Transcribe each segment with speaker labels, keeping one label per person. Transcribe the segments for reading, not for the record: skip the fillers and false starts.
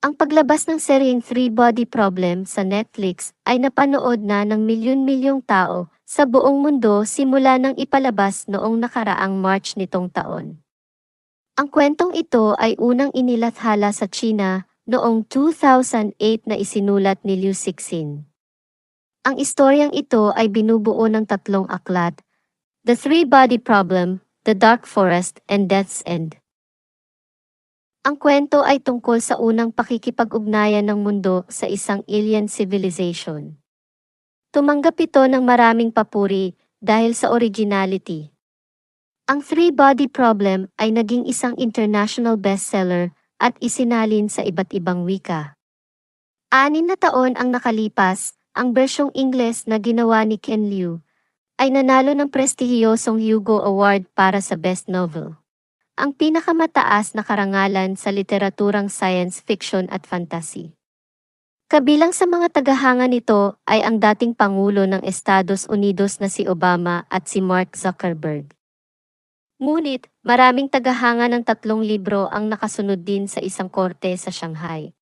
Speaker 1: Ang paglabas ng seryeng Three Body Problem sa Netflix ay napanood na ng milyon-milyong tao sa buong mundo simula nang ipalabas noong nakaraang March nitong taon. Ang kwentong ito ay unang inilathala sa China noong 2008 na isinulat ni Liu Cixin. Ang istoryang ito ay binubuo ng tatlong aklat: The Three Body Problem, The Dark Forest, and Death's End. Ang kwento ay tungkol sa unang pakikipag-ugnayan ng mundo sa isang alien civilization. Tumanggap ito ng maraming papuri dahil sa originality. Ang Three Body Problem ay naging isang international bestseller at isinalin sa iba't ibang wika. 6 na taon ang nakalipas, ang bersyong Ingles na ginawa ni Ken Liu ay nanalo ng prestihiyosong Hugo Award para sa Best Novel, ang pinakamataas na karangalan sa literaturang science fiction at fantasy. Kabilang sa mga tagahanga nito ay ang dating Pangulo ng Estados Unidos na si Obama at si Mark Zuckerberg. Ngunit, maraming tagahanga ng 3 libro ang nakasunod din sa isang korte sa Shanghai.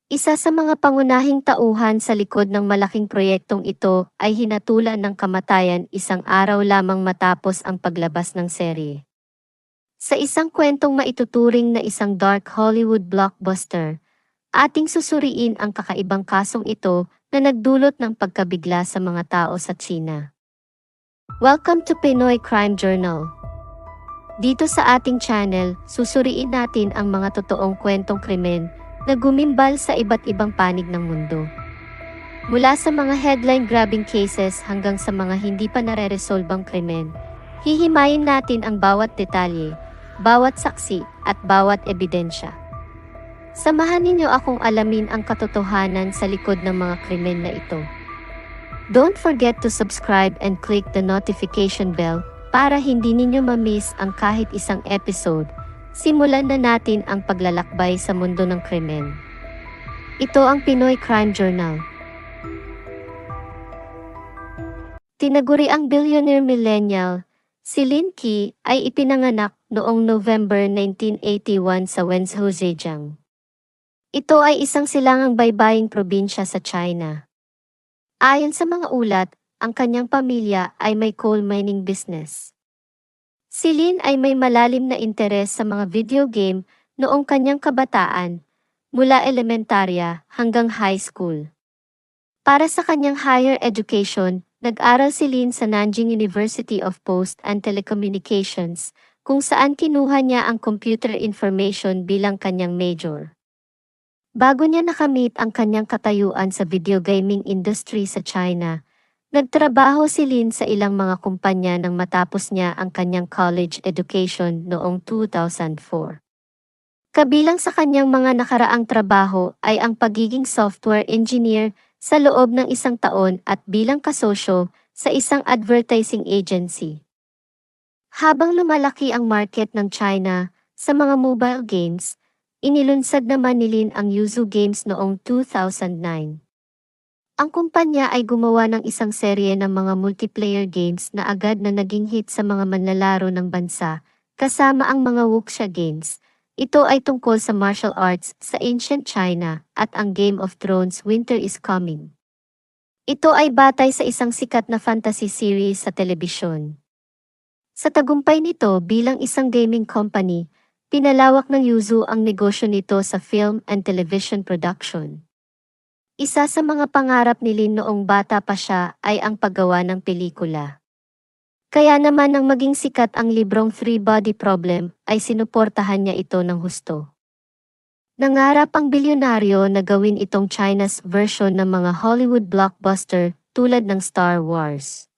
Speaker 1: Isa sa mga pangunahing tauhan sa likod ng malaking proyektong ito ay hinatulan ng kamatayan isang araw lamang matapos ang paglabas ng serye. Sa isang kwentong maituturing na isang dark Hollywood blockbuster, ating susuriin ang kakaibang kasong ito na nagdulot ng pagkabigla sa mga tao sa China. Welcome to Pinoy Crime Journal. Dito sa ating channel, susuriin natin ang mga totoong kwentong krimen na gumimbal sa iba't ibang panig ng mundo. Mula sa mga headline-grabbing cases hanggang sa mga hindi pa nare-resolbang krimen, hihimayin natin ang bawat detalye, bawat saksi, at bawat ebidensya. Samahan ninyo akong alamin ang katotohanan sa likod ng mga krimen na ito. Don't forget to subscribe and click the notification bell para hindi ninyo ma-miss ang kahit isang episode. Simulan na natin ang paglalakbay sa mundo ng krimen. Ito ang Pinoy Crime Journal. Tinaguriang billionaire millennial, si Lin Qi ay ipinanganak noong November 1981 sa Wenzhou, Zhejiang. Ito ay isang silangang baybaying probinsya sa China. Ayon sa mga ulat, ang kanyang pamilya ay may coal mining business. Si Lin ay may malalim na interes sa mga video game noong kanyang kabataan, mula elementarya hanggang high school. Para sa kanyang higher education, nag-aral si Lin sa Nanjing University of Post and Telecommunications, kung saan kinuha niya ang computer information bilang kanyang major. Bago niya nakamit ang kanyang katayuan sa video gaming industry sa China, nagtrabaho si Lin sa ilang mga kumpanya nang matapos niya ang kanyang college education noong 2004. Kabilang sa kanyang mga nakaraang trabaho ay ang pagiging software engineer sa loob ng 1 taon at bilang kasosyo sa isang advertising agency. Habang lumalaki ang market ng China sa mga mobile games, inilunsad naman ni Lin ang Yuzu Games noong 2009. Ang kumpanya ay gumawa ng isang serye ng mga multiplayer games na agad na naging hit sa mga manlalaro ng bansa, kasama ang mga wuxia games. Ito ay tungkol sa martial arts sa ancient China at ang Game of Thrones Winter is Coming. Ito ay batay sa isang sikat na fantasy series sa telebisyon. Sa tagumpay nito bilang isang gaming company, pinalawak ng Yuzu ang negosyo nito sa film and television production. Isa sa mga pangarap ni Lin noong bata pa siya ay ang paggawa ng pelikula. Kaya naman nang maging sikat ang librong Three Body Problem ay sinuportahan niya ito ng husto. Nangarap ang bilyonaryo na gawin itong China's version ng mga Hollywood blockbuster tulad ng Star Wars.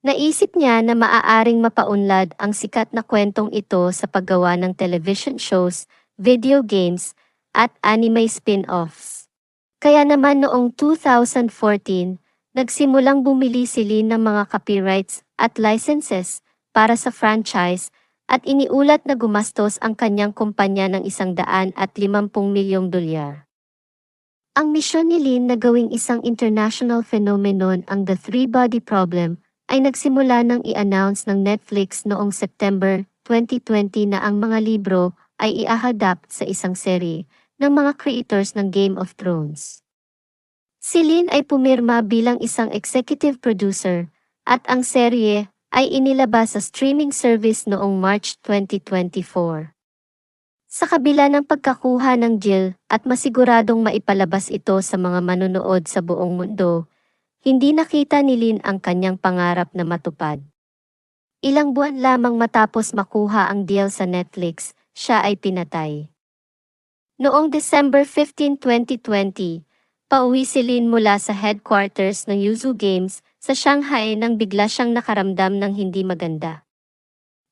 Speaker 1: Naisip niya na maaaring mapaunlad ang sikat na kwentong ito sa paggawa ng television shows, video games, at anime spin-offs. Kaya naman noong 2014, nagsimulang bumili si Lin ng mga copyrights at licenses para sa franchise at iniulat na gumastos ang kanyang kumpanya ng $150 milyong. Ang misyon ni Lin na gawing isang international phenomenon ang The Three Body Problem ay nagsimula nang i-announce ng Netflix noong September 2020 na ang mga libro ay i-adapt sa isang serye ng mga creators ng Game of Thrones. Si Lin ay pumirma bilang isang executive producer, at ang serye ay inilabas sa streaming service noong March 2024. Sa kabila ng pagkakuha ng deal at masiguradong maipalabas ito sa mga manonood sa buong mundo, hindi nakita ni Lin ang kanyang pangarap na matupad. Ilang buwan lamang matapos makuha ang deal sa Netflix, siya ay pinatay. Noong December 15, 2020, pauwi si Lin mula sa headquarters ng Yuzu Games sa Shanghai nang bigla siyang nakaramdam ng hindi maganda.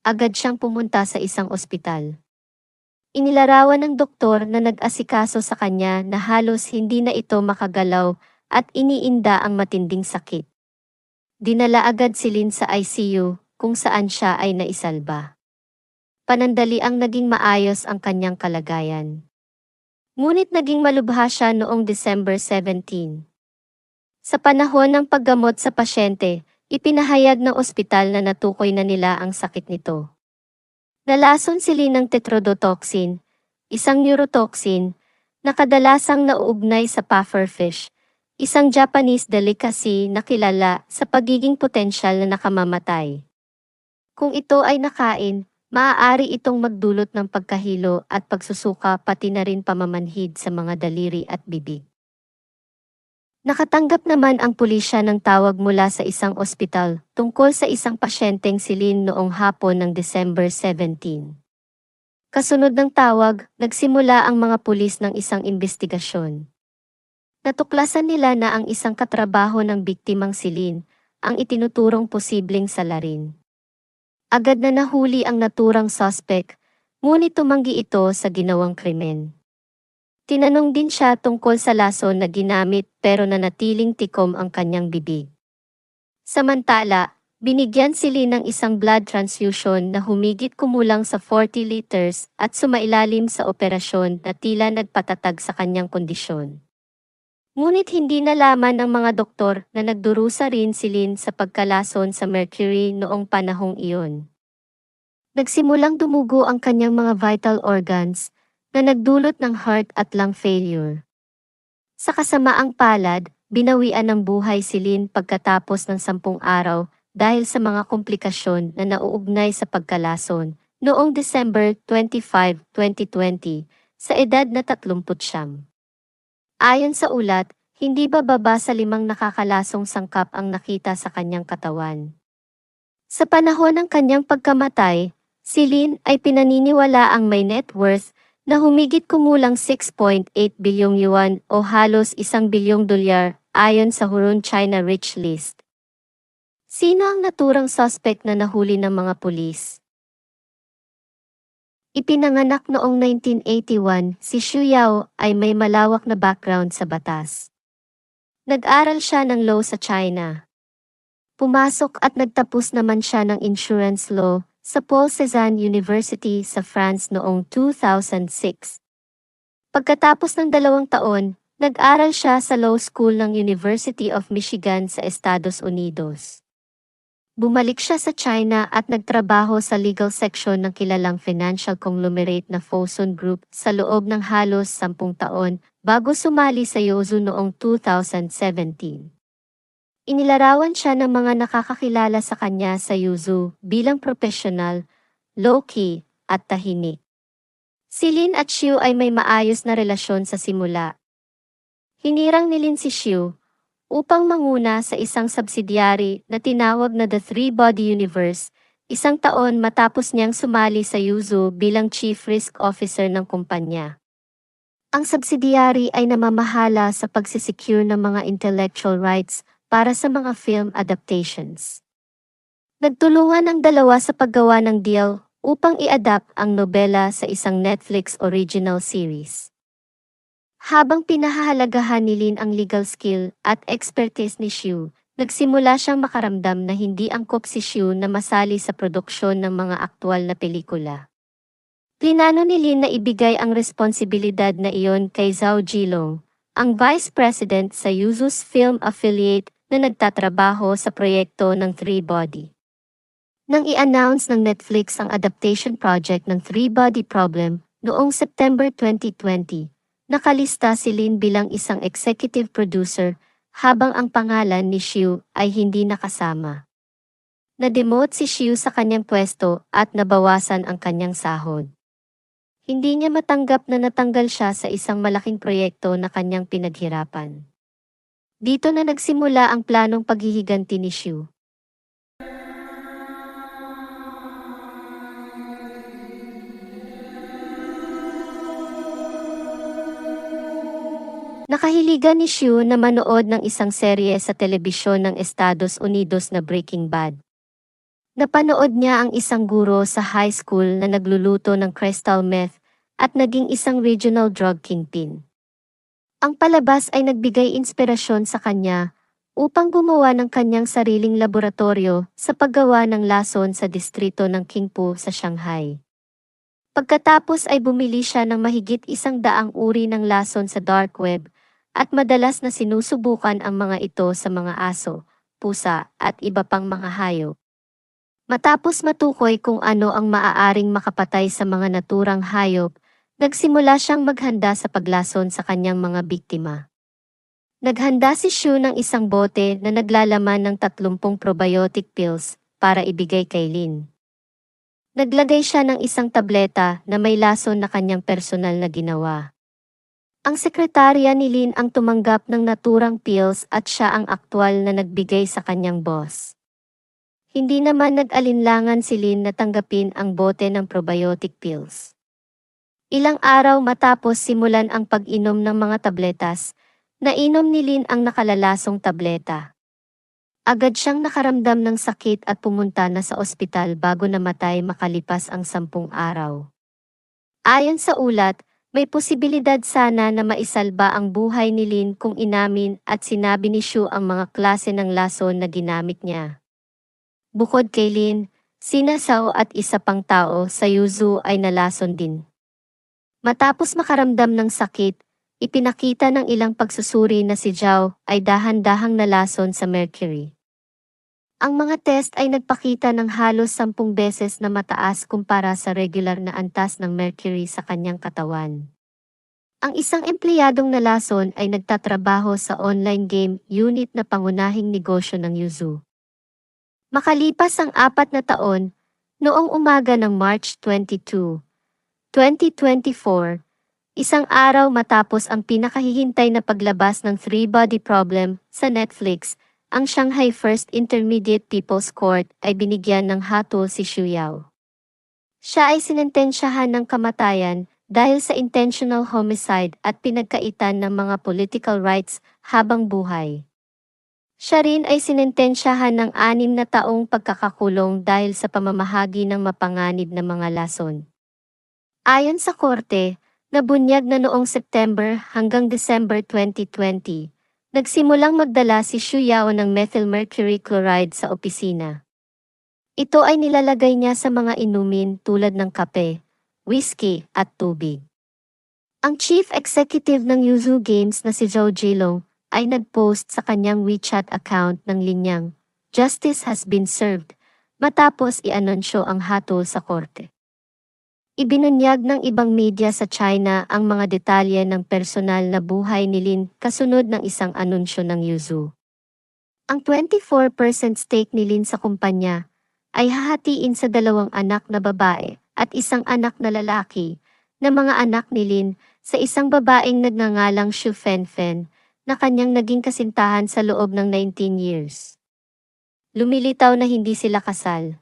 Speaker 1: Agad siyang pumunta sa isang ospital. Inilarawan ng doktor na nag-asikaso sa kanya na halos hindi na ito makagalaw at iniinda ang matinding sakit. Dinala agad si Lin sa ICU kung saan siya ay naisalba. Panandali ang naging maayos ang kanyang kalagayan. Ngunit naging malubha siya noong December 17. Sa panahon ng paggamot sa pasyente, ipinahayag ng ospital na natukoy na nila ang sakit nito. Nalason sila ng tetrodotoxin, isang neurotoxin, na kadalasang nauugnay sa pufferfish, isang Japanese delicacy na kilala sa pagiging potensyal na nakamamatay. Kung ito ay nakain, maaari itong magdulot ng pagkahilo at pagsusuka pati na rin pamamanhid sa mga daliri at bibig. Nakatanggap naman ang pulisya ng tawag mula sa isang ospital tungkol sa isang pasyenteng si Lin noong hapon ng December 17. Kasunod ng tawag, nagsimula ang mga pulis ng isang investigasyon. Natuklasan nila na ang isang katrabaho ng biktimang si Lin ang itinuturong posibleng salarin. Agad na nahuli ang naturang suspect, ngunit tumanggi ito sa ginawang krimen. Tinanong din siya tungkol sa lason na ginamit pero nanatiling tikom ang kanyang bibig. Samantala, binigyan sila ng isang blood transfusion na humigit kumulang sa 40 liters at sumailalim sa operasyon na tila nagpatatag sa kanyang kondisyon. Ngunit hindi nalaman ng mga doktor na nagdurusa rin si Lin sa pagkalason sa mercury noong panahong iyon. Nagsimulang dumugo ang kanyang mga vital organs na nagdulot ng heart at lung failure. Sa kasamaang palad, binawian ng buhay si Lin pagkatapos ng 10 araw dahil sa mga komplikasyon na nauugnay sa pagkalason noong December 25, 2020 sa edad na 39. Ayon sa ulat, hindi bababa sa 5 nakakalasong sangkap ang nakita sa kanyang katawan. Sa panahon ng kanyang pagkamatay, si Lin ay pinaniniwala ang may net worth na humigit kumulang 6.8 bilyong yuan o halos 1 bilyong dolyar ayon sa Hurun China Rich List. Sino ang naturang suspect na nahuli ng mga pulis? Ipinanganak noong 1981, si Xu Yao ay may malawak na background sa batas. Nag-aral siya ng law sa China. Pumasok at nagtapos naman siya ng insurance law sa Paul Cézanne University sa France noong 2006. Pagkatapos ng 2 taon, nag-aral siya sa law school ng University of Michigan sa Estados Unidos. Bumalik siya sa China at nagtrabaho sa legal section ng kilalang financial conglomerate na Fosun Group sa loob ng halos 10 taon bago sumali sa Yuzu noong 2017. Inilarawan siya ng mga nakakakilala sa kanya sa Yuzu bilang profesional, low-key, at tahimik. Si Lin at Xiu ay may maayos na relasyon sa simula. Hinirang ni Lin si Xiu upang manguna sa isang subsidiary na tinawag na The Three Body Universe, 1 taon matapos niyang sumali sa Yuzu bilang Chief Risk Officer ng kumpanya. Ang subsidiary ay namamahala sa pagsisecure ng mga intellectual rights para sa mga film adaptations. Nagtulungan ang dalawa sa paggawa ng deal upang i-adapt ang nobela sa isang Netflix original series. Habang pinahahalagahan ni Lin ang legal skill at expertise ni Xiu, nagsimula siyang makaramdam na hindi angkop si Xiu na masali sa produksyon ng mga aktwal na pelikula. Plinano ni Lin na ibigay ang responsibilidad na iyon kay Zhao Jilong, ang Vice President sa Yuzu's film affiliate na nagtatrabaho sa proyekto ng Three Body. Nang i-announce ng Netflix ang adaptation project ng Three Body Problem noong September 2020, Nakalista si Lin bilang isang executive producer, habang ang pangalan ni Xiu ay hindi nakasama. Na-demote si Xiu sa kanyang pwesto at nabawasan ang kanyang sahod. Hindi niya matanggap na natanggal siya sa isang malaking proyekto na kanyang pinaghirapan. Dito na nagsimula ang planong paghihiganti ni Xiu. Nakahiligan ni Xiu na manood ng isang serye sa telebisyon ng Estados Unidos na Breaking Bad. Napanood niya ang isang guro sa high school na nagluluto ng crystal meth at naging isang regional drug kingpin. Ang palabas ay nagbigay inspirasyon sa kanya upang gumawa ng kanyang sariling laboratorio sa paggawa ng lason sa distrito ng Qingpu sa Shanghai. Pagkatapos ay bumili siya ng mahigit 100 uri ng lason sa dark web at madalas na sinusubukan ang mga ito sa mga aso, pusa at iba pang mga hayop. Matapos matukoy kung ano ang maaaring makapatay sa mga naturang hayop, nagsimula siyang maghanda sa paglason sa kanyang mga biktima. Naghanda si Xiu ng isang bote na naglalaman ng 30 probiotic pills para ibigay kay Lin. Naglagay siya ng isang tableta na may lason na kanyang personal na ginawa. Ang sekretarya ni Lin ang tumanggap ng naturang pills at siya ang aktwal na nagbigay sa kanyang boss. Hindi naman nag-alinlangan si Lin na tanggapin ang bote ng probiotic pills. Ilang araw matapos simulan ang pag-inom ng mga tabletas, nainom ni Lin ang nakalalasong tableta. Agad siyang nakaramdam ng sakit at pumunta na sa ospital bago namatay makalipas ang 10 araw. Ayon sa ulat, may posibilidad sana na maisalba ang buhay ni Lin kung inamin at sinabi ni Xiu ang mga klase ng lason na ginamit niya. Bukod kay Lin, sina Zhao at isa pang tao sa Yuzhou ay nalason din. Matapos makaramdam ng sakit, ipinakita ng ilang pagsusuri na si Zhao ay dahan-dahang nalason sa mercury. Ang mga test ay nagpakita ng halos 10 beses na mataas kumpara sa regular na antas ng mercury sa kanyang katawan. Ang isang empleyadong nalason ay nagtatrabaho sa online game unit na pangunahing negosyo ng Yuzhou. Makalipas ang 4 na taon, noong umaga ng March 22, 2024, isang araw matapos ang pinakahihintay na paglabas ng Three Body Problem sa Netflix, ang Shanghai First Intermediate People's Court ay binigyan ng hatol si Xiu Yao. Siya ay sinentensyahan ng kamatayan dahil sa intentional homicide at pinagkaitan ng mga political rights habang buhay. Siya rin ay sinentensyahan ng 6 na taong pagkakakulong dahil sa pamamahagi ng mapanganib na mga lason. Ayon sa korte, nabunyag na noong September hanggang December 2020, nagsimulang magdala si Xiu Yao ng methylmercury chloride sa opisina. Ito ay nilalagay niya sa mga inumin tulad ng kape, whiskey at tubig. Ang chief executive ng Yuzhou Games na si Zhou Jilong ay nag-post sa kanyang WeChat account ng linyang, "Justice has been served," matapos i-anunsyo ang hatol sa korte. Ibinunyag ng ibang media sa China ang mga detalye ng personal na buhay ni Lin kasunod ng isang anunsyo ng Yuzhou. Ang 24% stake ni Lin sa kumpanya ay hahatiin sa 2 anak na babae at isang anak na lalaki na mga anak ni Lin sa isang babaeng nagngangalang Xu Fenfen na kanyang naging kasintahan sa loob ng 19 years. Lumilitaw na hindi sila kasal.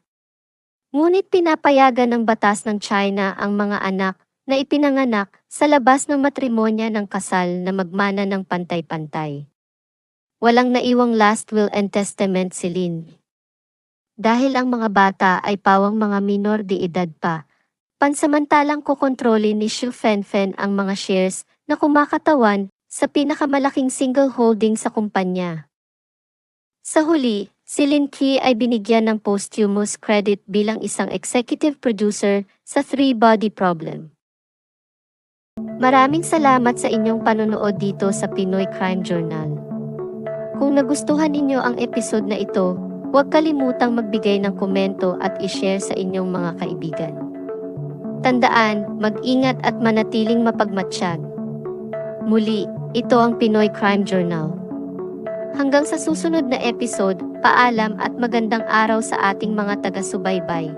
Speaker 1: Ngunit pinapayagan ng batas ng China ang mga anak na ipinanganak sa labas ng matrimonya ng kasal na magmana ng pantay-pantay. Walang naiwang last will and testament si Lin. Dahil ang mga bata ay pawang mga minor de edad pa, pansamantalang kukontrolin ni Xu Fenfen ang mga shares na kumakatawan sa pinakamalaking single holding sa kumpanya. Sa huli, si Lin Qi ay binigyan ng posthumous credit bilang isang executive producer sa Three Body Problem. Maraming salamat sa inyong panonood dito sa Pinoy Crime Journal. Kung nagustuhan ninyo ang episode na ito, huwag kalimutang magbigay ng komento at i-share sa inyong mga kaibigan. Tandaan, mag-ingat at manatiling mapagmatsyag. Muli, ito ang Pinoy Crime Journal. Hanggang sa susunod na episode, paalam at magandang araw sa ating mga taga-subaybay.